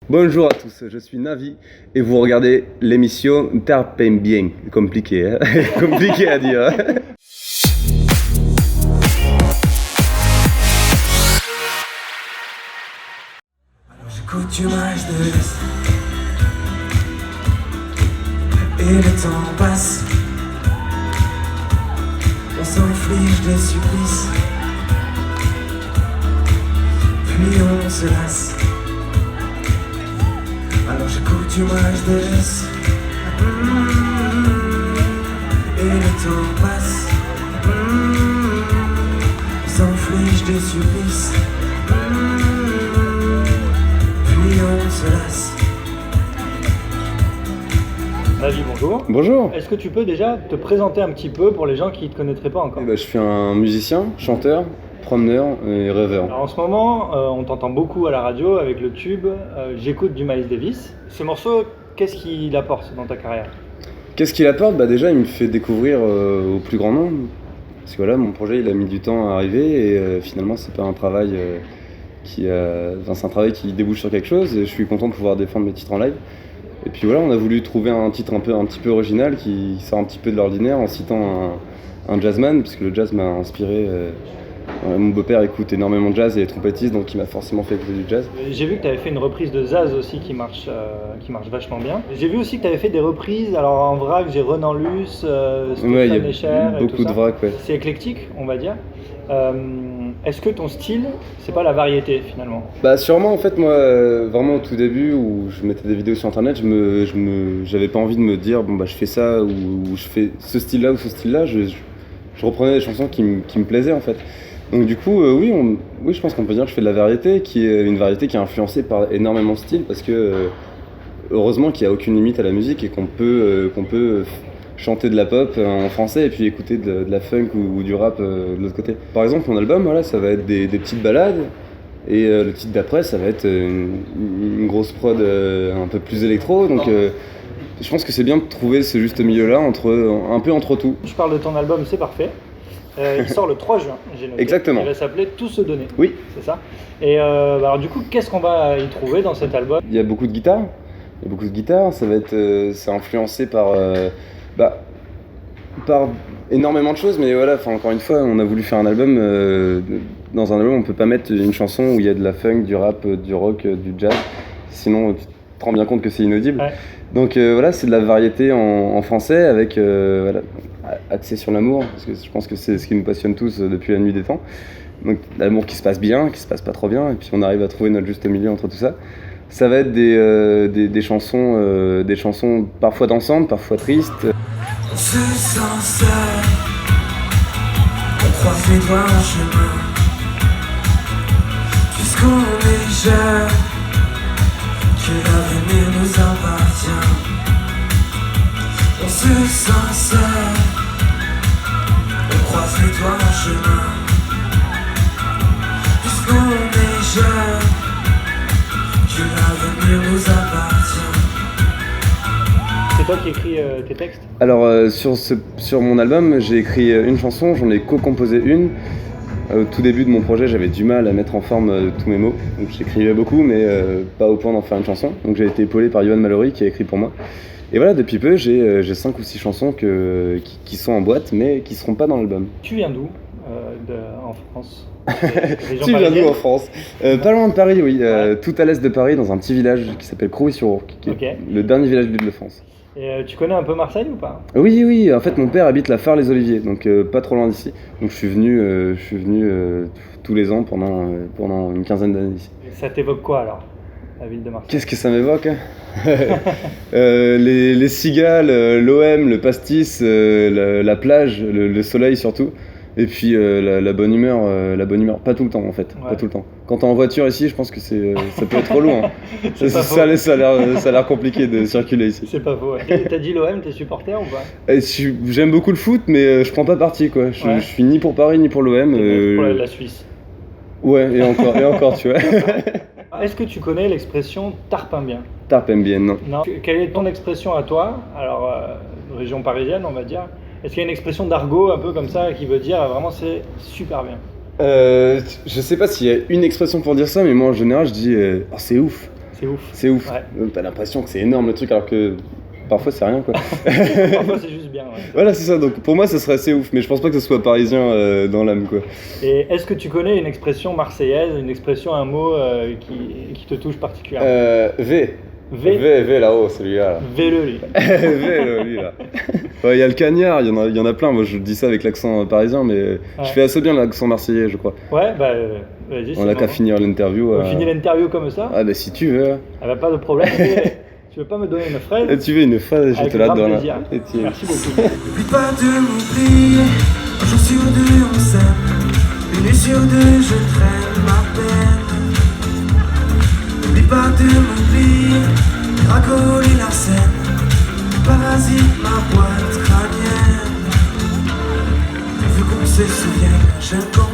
Bonjour à tous, je suis Navi et vous regardez l'émission Tarpem Bien. Compliqué, hein. Compliqué à dire. Hein. Alors j'écoute du match de l'Est et le temps passe. On s'inflige des supplices, puis on se lasse. Alors j'écoute du match de l'Est et le temps passe. On s'inflige des supplices, puis on se lasse. Navi, bonjour. Bonjour. Est-ce que tu peux déjà te présenter un petit peu pour les gens qui ne te connaîtraient pas encore? Je suis un musicien, chanteur, promeneur et rêveur. Alors, en ce moment, on t'entend beaucoup à la radio avec le tube J'écoute du Miles Davis. Ce morceau, qu'est-ce qu'il apporte dans ta carrière? Qu'est-ce qu'il apporte? Déjà il me fait découvrir au plus grand nombre. Parce que voilà, mon projet il a mis du temps à arriver et finalement c'est pas un travail c'est un travail qui débouche sur quelque chose et je suis content de pouvoir défendre mes titres en live. Et puis voilà, on a voulu trouver un titre un petit peu original qui sort un petit peu de l'ordinaire en citant un jazzman, parce que le jazz m'a inspiré. Mon beau-père écoute énormément de jazz et est trompettiste, donc il m'a forcément fait écouter du jazz. J'ai vu que tu avais fait une reprise de Zaz aussi qui marche vachement bien. J'ai vu aussi que tu avais fait des reprises, alors en vrac, j'ai Renan Luce, Stéphane Echer et beaucoup tout de ça. vrac, ouais. C'est éclectique, on va dire. Est-ce que ton style, c'est pas la variété finalement? Sûrement, en fait, moi, vraiment au tout début où je mettais des vidéos sur internet, j'avais pas envie de me dire je fais ça ou je fais ce style-là ou ce style-là. Je reprenais des chansons qui me plaisaient en fait. Donc du coup, oui, je pense qu'on peut dire que je fais de la variété, qui est une variété qui est influencée par énormément de styles, parce que heureusement qu'il n'y a aucune limite à la musique et qu'on peut chanter de la pop en français et puis écouter de la funk ou du rap de l'autre côté. Par exemple, mon album, voilà, ça va être des petites ballades, et le titre d'après, ça va être une grosse prod un peu plus électro, donc je pense que c'est bien de trouver ce juste milieu-là, un peu entre tout. Je parle de ton album, c'est parfait. Il sort le 3 juin, j'ai noté. Exactement. Il va s'appeler Tout se donner. Oui. C'est ça. Et alors du coup, qu'est-ce qu'on va y trouver dans cet album? Il y a beaucoup de guitares. Ça va être, c'est influencé par énormément de choses, mais voilà. Encore une fois, on a voulu faire un album. Dans un album, on peut pas mettre une chanson où il y a de la funk, du rap, du rock, du jazz. Sinon, tu te rends bien compte que c'est inaudible. Ouais. Donc voilà, c'est de la variété en français avec axé sur l'amour, parce que je pense que c'est ce qui nous passionne tous depuis la nuit des temps. Donc l'amour qui se passe bien, qui se passe pas trop bien, et puis on arrive à trouver notre juste milieu entre tout ça. Ça va être des chansons parfois dansantes, parfois tristes. On se sent seul, on croise les doigts en chemin. Puisqu'on est jeune, que l'avenir nous appartient. On se sent seul, on croise les doigts en chemin. Puisqu'on est jeune, que l'avenir nous appartient. C'est toi qui écris tes textes? Alors sur mon album, j'ai écrit une chanson, j'en ai co-composé une. Au tout début de mon projet, j'avais du mal à mettre en forme tous mes mots, donc j'écrivais beaucoup, mais pas au point d'en faire une chanson. Donc j'ai été épaulé par Yoann Mallory qui a écrit pour moi. Et voilà, depuis peu, j'ai 5 ou 6 chansons qui sont en boîte, mais qui seront pas dans l'album. Tu viens d'où en France? Tu viens d'où en France? Pas loin de Paris, oui, tout à l'est de Paris, dans un petit village qui s'appelle Crouy-sur-Ourcq, qui est le dernier village de l'Île-de-France. Et tu connais un peu Marseille ou pas? Oui, en fait mon père habite la Phare-les-Oliviers, donc pas trop loin d'ici. Donc je suis venu tous les ans pendant une quinzaine d'années ici. Ça t'évoque quoi alors, la ville de Marseille? Qu'est-ce que ça m'évoque? Les cigales, l'OM, le pastis, la plage, le soleil surtout. Et puis la bonne humeur, pas tout le temps en fait, Ouais. pas tout le temps. Quand t'es en voiture ici, je pense que ça peut être relou. Hein. C'est pas ça a l'air compliqué de circuler ici. C'est pas faux. Ouais. T'as dit l'OM, t'es supporter ou pas? Et j'aime beaucoup le foot, mais je prends pas parti quoi. Je suis ni pour Paris ni pour l'OM. Pour la Suisse. Ouais, et encore, tu vois. Est-ce que tu connais l'expression tarpin bien? Tarpem bien, non. Non. Quelle est ton expression à toi? Alors, région parisienne, on va dire. Est-ce qu'il y a une expression d'argot un peu comme ça qui veut dire vraiment c'est super bien? Je sais pas s'il y a une expression pour dire ça, mais moi en général je dis oh, c'est ouf. C'est ouf. C'est ouf. Ouais. T'as l'impression que c'est énorme le truc alors que parfois c'est rien quoi. Parfois c'est juste bien. Ouais. Voilà, c'est ça. Donc pour moi, ça serait assez ouf, mais je pense pas que ce soit parisien dans l'âme quoi. Et est-ce que tu connais une expression marseillaise, une expression, un mot qui te touche particulièrement? V là-haut, celui-là. Là. V-le, lui. Lui là. Il y a le cagnard, il y en a plein. Moi je dis ça avec l'accent parisien, mais je fais assez bien l'accent marseillais, je crois. Ouais, bah vas-y. On a qu'à finir l'interview. On finit l'interview comme ça? Ah bah si tu veux. Ah bah pas de problème. Tu veux pas me donner une fraise? Tu veux une fraise, je te la donne. Merci beaucoup. N'oublie pas de m'oublier, un jour sur deux on s'aime, une nuit sur deux je traîne ma peine. N'oublie pas de m'oublier, Draco et la scène, parasite ma boîte crânienne. Tu veux qu'on se souvienne, j'aime quand